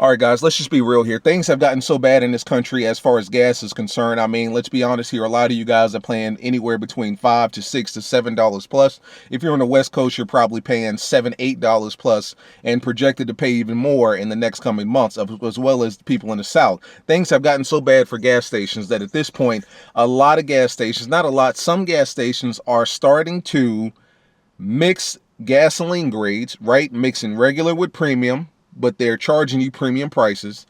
All right, guys, let's just be real here. Things have gotten so bad in this country as far as gas is concerned. I mean, let's be honest here. A lot of you guys are paying anywhere between $5 to $6 to $7 plus. If you're on the West Coast, you're probably paying $7, $8 plus, and projected to pay even more in the next coming months, as well as people in the South. Things have gotten so bad for gas stations that at this point, a lot of gas stations, not a lot, some gas stations are starting to mix gasoline grades, right? Mixing regular with premium, but they're charging you premium prices.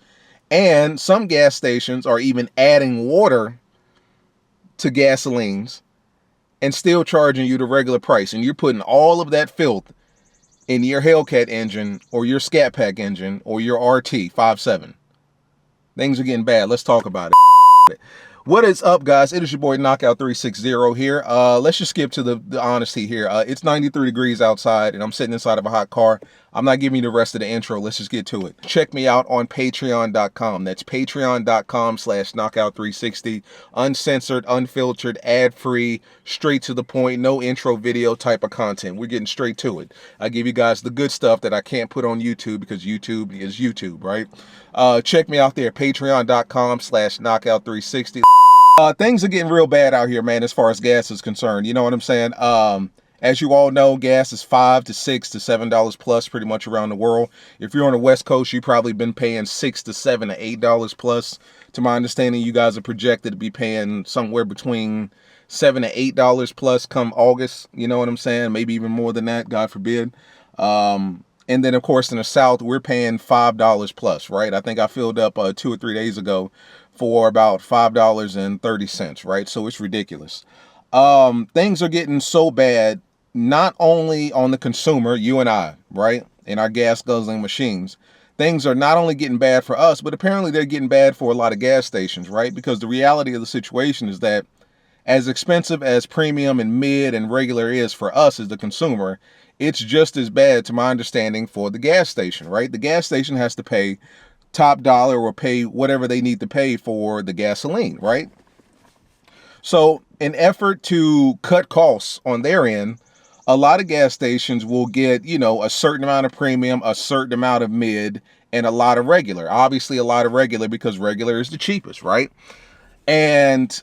And some gas stations are even adding water to gasolines and still charging you the regular price. And you're putting all of that filth in your Hellcat engine or your Scat Pack engine or your RT 5.7. Things are getting bad. Let's talk about it. What is up, guys? It is your boy Knockout 360 here. Let's just skip to the honesty here. It's 93 degrees outside and I'm sitting inside of a hot car. I'm not giving you the rest of the intro. Let's just get to it. Check me out on patreon.com. That's patreon.com/knockout360. Uncensored, unfiltered, ad-free, straight to the point, no intro video type of content. We're getting straight to it. I give you guys the good stuff that I can't put on YouTube because YouTube is YouTube, right? Check me out there, patreon.com/knockout360. Things are getting real bad out here, man, as far as gas is concerned. You know what I'm saying? As you all know, gas is $5 to $6 to $7 plus pretty much around the world. If you're on the West Coast, you've probably been paying $6 to $7 to $8 plus. To my understanding, you guys are projected to be paying somewhere between $7 to $8 plus come August. You know what I'm saying? Maybe even more than that, God forbid. And then, of course, in the South, we're paying $5 plus, right? I think I filled up 2 or 3 days ago for about $5.30, right? So it's ridiculous. Things are getting so bad, not only on the consumer, you and I, right, in our gas guzzling machines. Things are not only getting bad for us, but apparently they're getting bad for a lot of gas stations, right? Because the reality of the situation is that as expensive as premium and mid and regular is for us as the consumer, it's just as bad, to my understanding, for the gas station, right? The gas station has to pay top dollar or pay whatever they need to pay for the gasoline, right? So in effort to cut costs on their end, a lot of gas stations will get, you know, a certain amount of premium, a certain amount of mid, and a lot of regular. Obviously a lot of regular because regular is the cheapest, right? And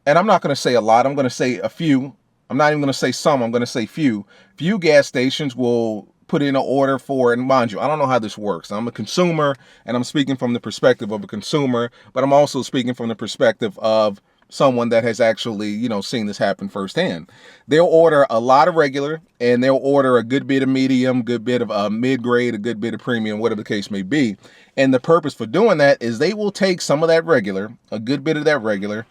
I'm not going to say a lot. I'm going to say a few. I'm not even going to say some. I'm going to say few. Few gas stations will put in an order for, and mind you, I don't know how this works. I'm a consumer, and I'm speaking from the perspective of a consumer, but I'm also speaking from the perspective of someone that has actually, you know, seen this happen firsthand. They'll order a lot of regular, and they'll order a good bit of medium, good bit of mid-grade, a good bit of premium, whatever the case may be. And the purpose for doing that is they will take some of that regular, a good bit of that regular,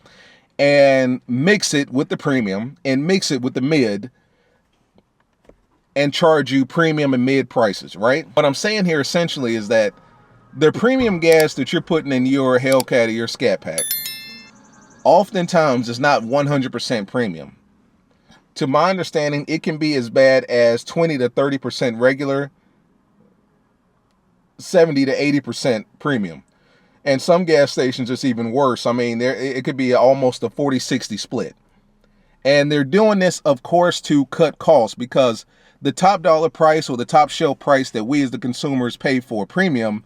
and mix it with the premium and mix it with the mid and charge you premium and mid prices, right? What I'm saying here essentially is that the premium gas that you're putting in your Hellcat or your Scat Pack oftentimes is not 100% premium. To my understanding, it can be as bad as 20 to 30% regular, 70 to 80% premium. And some gas stations, it's even worse. I mean, it could be almost a 40-60 split. And they're doing this, of course, to cut costs, because the top dollar price or the top shelf price that we as the consumers pay for premium,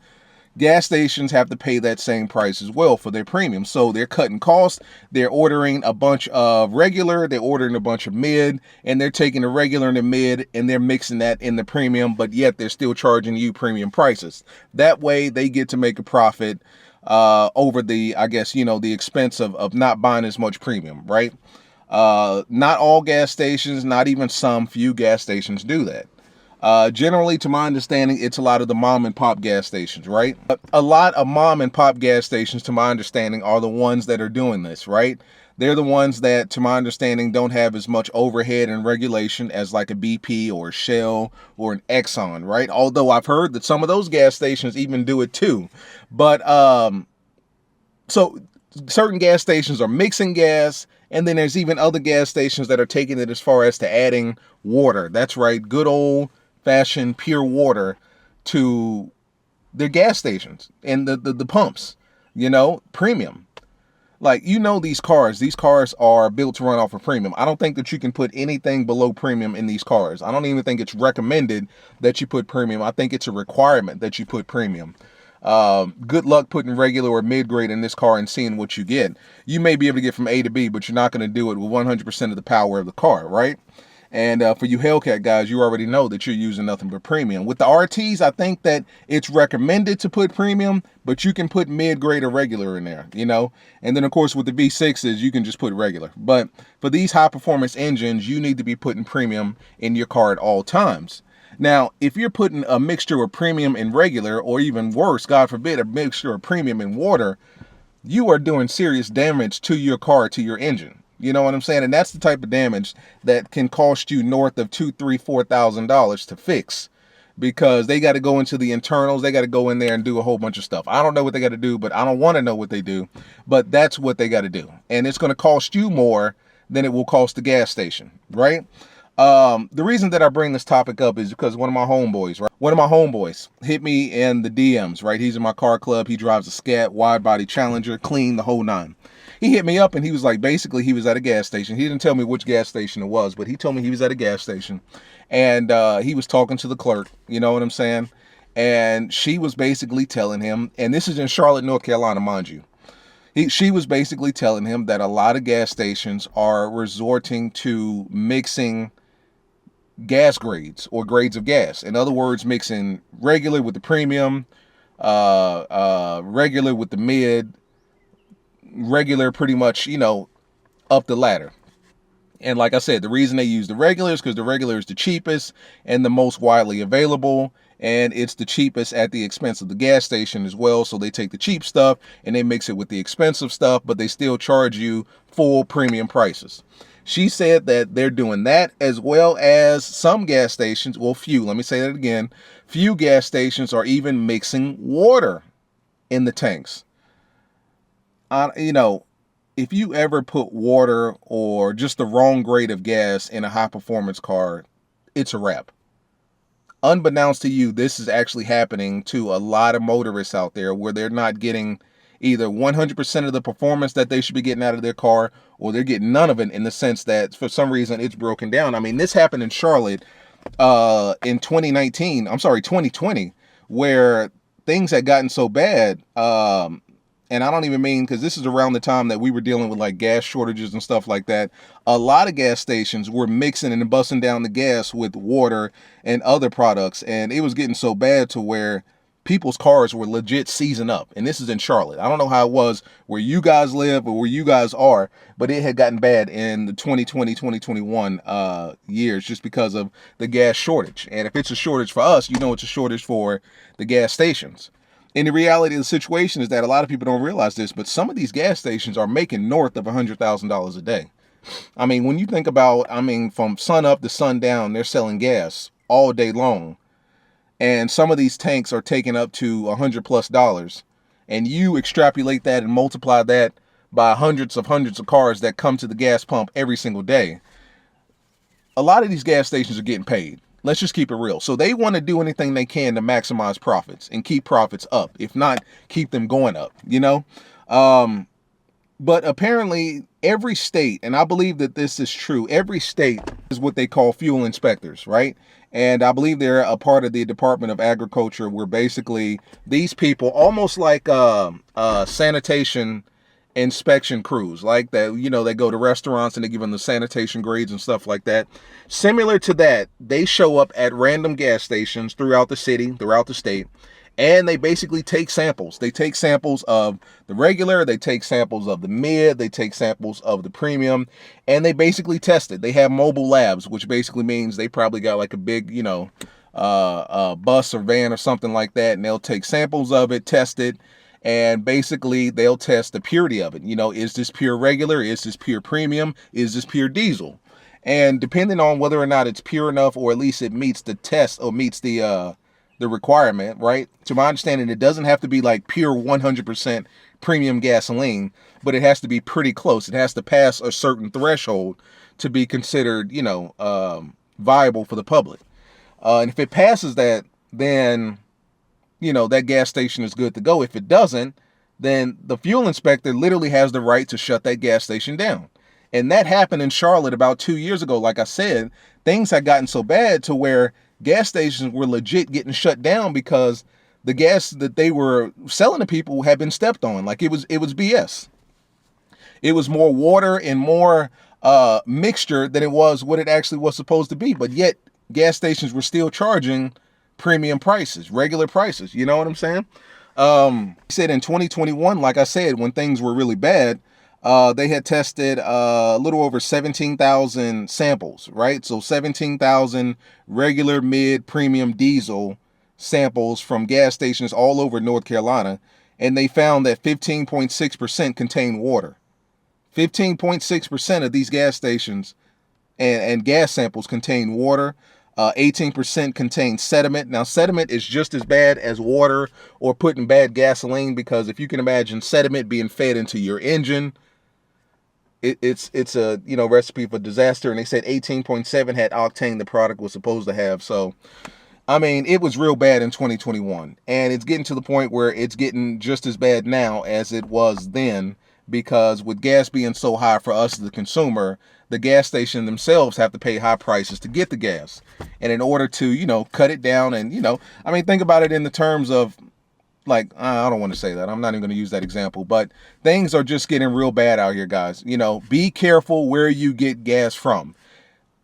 gas stations have to pay that same price as well for their premium. So they're cutting costs. They're ordering a bunch of regular, they're ordering a bunch of mid, and they're taking the regular and the mid and they're mixing that in the premium, but yet they're still charging you premium prices. That way they get to make a profit over the, I guess, you know, the expense of not buying as much premium, right? Not all gas stations, not even some, few gas stations do that. Generally, to my understanding, it's a lot of the mom and pop gas stations, right? A lot of mom and pop gas stations, to my understanding, are the ones that are doing this, right? They're the ones that, to my understanding, don't have as much overhead and regulation as like a BP or a Shell or an Exxon, right? Although I've heard that some of those gas stations even do it too. But so certain gas stations are mixing gas, and then there's even other gas stations that are taking it as far as to adding water. That's right, good old-fashioned pure water to their gas stations and the pumps, you know, premium. Like, you know, these cars are built to run off of premium. I don't think that you can put anything below premium in these cars. I don't even think it's recommended that you put premium. I think it's a requirement that you put premium. Good luck putting regular or mid-grade in this car and seeing what you get. You may be able to get from A to B, but you're not going to do it with 100% of the power of the car, right? And for you Hellcat guys, you already know that you're using nothing but premium. With the RTs, I think that it's recommended to put premium, but you can put mid-grade or regular in there, you know? And then, of course, with the V6s, you can just put regular. But for these high-performance engines, you need to be putting premium in your car at all times. Now, if you're putting a mixture of premium and regular, or even worse, God forbid, a mixture of premium and water, you are doing serious damage to your car, to your engine. You know what I'm saying? And that's the type of damage that can cost you north of $2,000, $3,000, $4,000 to fix, because they got to go into the internals. They got to go in there and do a whole bunch of stuff. I don't know what they got to do, but I don't want to know what they do, but that's what they got to do. And it's going to cost you more than it will cost the gas station, right? The reason that I bring this topic up is because one of my homeboys hit me in the DMs, right? He's in my car club. He drives a Scat wide body Challenger, clean, the whole nine. He hit me up and he was like, basically he was at a gas station. He didn't tell me which gas station it was, but he told me he was at a gas station, and he was talking to the clerk, you know what I'm saying? And she was basically telling him, and this is in Charlotte, North Carolina, mind you. She was basically telling him that a lot of gas stations are resorting to mixing gas grades or grades of gas. In other words, mixing regular with the premium, regular with the mid, regular pretty much, you know, up the ladder. And like I said, the reason they use the regular is because the regular is the cheapest and the most widely available, and it's the cheapest at the expense of the gas station as well. So they take the cheap stuff and they mix it with the expensive stuff, but they still charge you full premium prices. She said that they're doing that, as well as some gas stations, well, few, let me say that again, few gas stations are even mixing water in the tanks. You know, if you ever put water or just the wrong grade of gas in a high performance car, it's a wrap. Unbeknownst to you, this is actually happening to a lot of motorists out there, where they're not getting either 100% of the performance that they should be getting out of their car, or they're getting none of it, in the sense that for some reason it's broken down. I mean, this happened in Charlotte in 2020, where things had gotten so bad. And I don't even mean, because this is around the time that we were dealing with like gas shortages and stuff like that. A lot of gas stations were mixing and busting down the gas with water and other products. And it was getting so bad to where people's cars were legit seizing up. And this is in Charlotte. I don't know how it was where you guys live or where you guys are, but it had gotten bad in the 2020, 2021 years, just because of the gas shortage. And if it's a shortage for us, you know it's a shortage for the gas stations. And the reality of the situation is that a lot of people don't realize this, but some of these gas stations are making north of $100,000 a day. I mean, when you think about, I mean, from sun up to sundown, they're selling gas all day long. And some of these tanks are taking up to $100+. And you extrapolate that and multiply that by hundreds of cars that come to the gas pump every single day. A lot of these gas stations are getting paid. Let's just keep it real. So they want to do anything they can to maximize profits and keep profits up. If not, keep them going up, you know? But apparently every state, and I believe that this is true, every state is what they call fuel inspectors, right? And I believe they're a part of the Department of Agriculture, where basically these people, almost like sanitation inspection crews, like that, you know, they go to restaurants and they give them the sanitation grades and stuff like that. Similar to that, they show up at random gas stations throughout the city, throughout the state, and they basically take samples. They take samples of the regular, they take samples of the mid, they take samples of the premium, and they basically test it. They have mobile labs, which basically means they probably got like a big, you know, bus or van or something like that, and they'll take samples of it, test it, and basically they'll test the purity of it. You know, is this pure regular? Is this pure premium? Is this pure diesel? And depending on whether or not it's pure enough, or at least it meets the test or meets the requirement, right? To my understanding, it doesn't have to be like pure 100% premium gasoline, but it has to be pretty close. It has to pass a certain threshold to be considered, you know, viable for the public. And if it passes that, then, you know, that gas station is good to go. If it doesn't, then the fuel inspector literally has the right to shut that gas station down. And that happened in Charlotte about 2 years ago. Like I said, things had gotten so bad to where gas stations were legit getting shut down because the gas that they were selling to people had been stepped on. Like it was BS. It was more water and more mixture than it was what it actually was supposed to be. But yet gas stations were still charging premium prices, regular prices. You know what I'm saying? He said in 2021, like I said, when things were really bad, they had tested a little over 17,000 samples, right? So 17,000 regular mid premium diesel samples from gas stations all over North Carolina. And they found that 15.6% contained water. 15.6% of these gas stations and gas samples contain water. 18% contain sediment. Now, sediment is just as bad as water or putting bad gasoline, because if you can imagine sediment being fed into your engine, it's a recipe for disaster. And they said 18.7 had octane the product was supposed to have. So, I mean, it was real bad in 2021, and it's getting to the point where it's getting just as bad now as it was then. Because with gas being so high for us, the consumer, the gas station themselves have to pay high prices to get the gas. And in order to, cut it down and, I mean, think about it in the terms of, like, I don't want to say that. I'm not even going to use that example. But things are just getting real bad out here, guys. Be careful where you get gas from.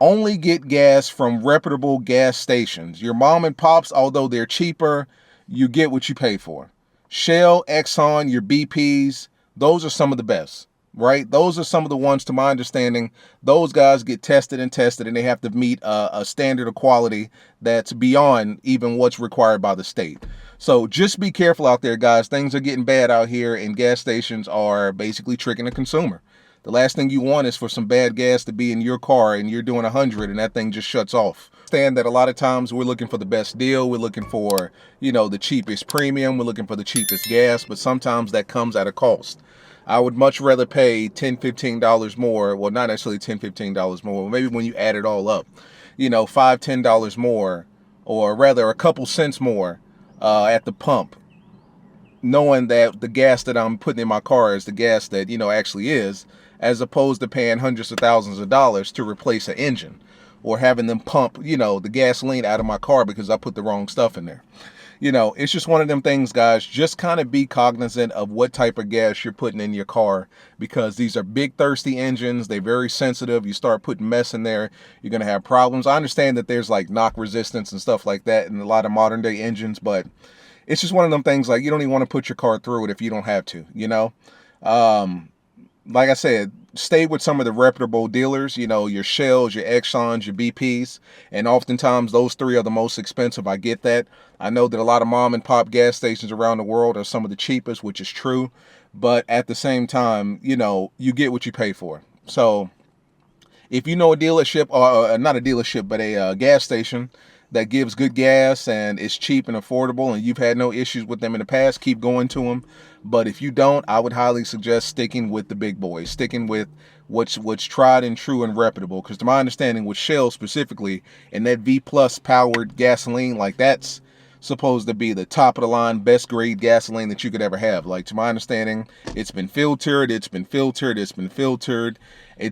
Only get gas from reputable gas stations. Your mom and pops, although they're cheaper, you get what you pay for. Shell, Exxon, your BPs, those are some of the best, right? Those are some of the ones, to my understanding, those guys get tested, and they have to meet a standard of quality that's beyond even what's required by the state. So just be careful out there, guys. Things are getting bad out here, and gas stations are basically tricking the consumer. The last thing you want is for some bad gas to be in your car and you're doing 100 and that thing just shuts off. Understand that a lot of times we're looking for the best deal. We're looking for, the cheapest premium. We're looking for the cheapest gas, but sometimes that comes at a cost. I would much rather pay $10, $15 more. Well, not necessarily $10, $15 more. Maybe when you add it all up, $5, $10 more, or rather a couple cents more at the pump, knowing that the gas that I'm putting in my car is the gas that, actually is, as opposed to paying hundreds of thousands of dollars to replace an engine, or having them pump, the gasoline out of my car because I put the wrong stuff in there. It's just one of them things, guys. Just kind of be cognizant of what type of gas you're putting in your car, because these are big, thirsty engines. They're very sensitive. You start putting mess in there, you're going to have problems. I understand that there's like knock resistance and stuff like that in a lot of modern day engines, but it's just one of them things, like, you don't even want to put your car through it if you don't have to, Like I said, stay with some of the reputable dealers, your Shells, your Exxons, your BPs, and oftentimes those three are the most expensive. I get that. I know that a lot of mom and pop gas stations around the world are some of the cheapest, which is true. But at the same time, you get what you pay for. So if you know a dealership, or not a dealership, but a gas station that gives good gas and is cheap and affordable, and you've had no issues with them in the past, keep going to them. But if you don't, I would highly suggest sticking with the big boys, sticking with what's tried and true and reputable. Because to my understanding, with Shell specifically, and that V plus powered gasoline, like, that's supposed to be the top of the line, best grade gasoline that you could ever have. Like, to my understanding, it's been filtered, it's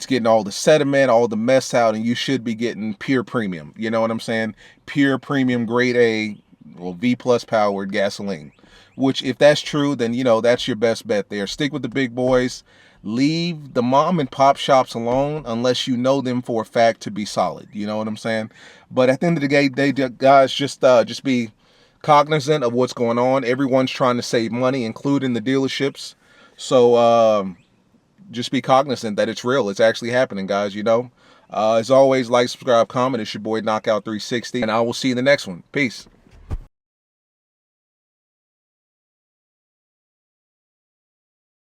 getting all the sediment, all the mess out, and you should be getting pure premium. You know what I'm saying? Pure premium grade A, well, V plus powered gasoline. Which, if that's true, then, that's your best bet there. Stick with the big boys. Leave the mom and pop shops alone unless you know them for a fact to be solid. You know what I'm saying? But at the end of the day, guys, just be cognizant of what's going on. Everyone's trying to save money, including the dealerships. So just be cognizant that it's real. It's actually happening, guys. As always, like, subscribe, comment. It's your boy Knockout 360, and I will see you in the next one. Peace.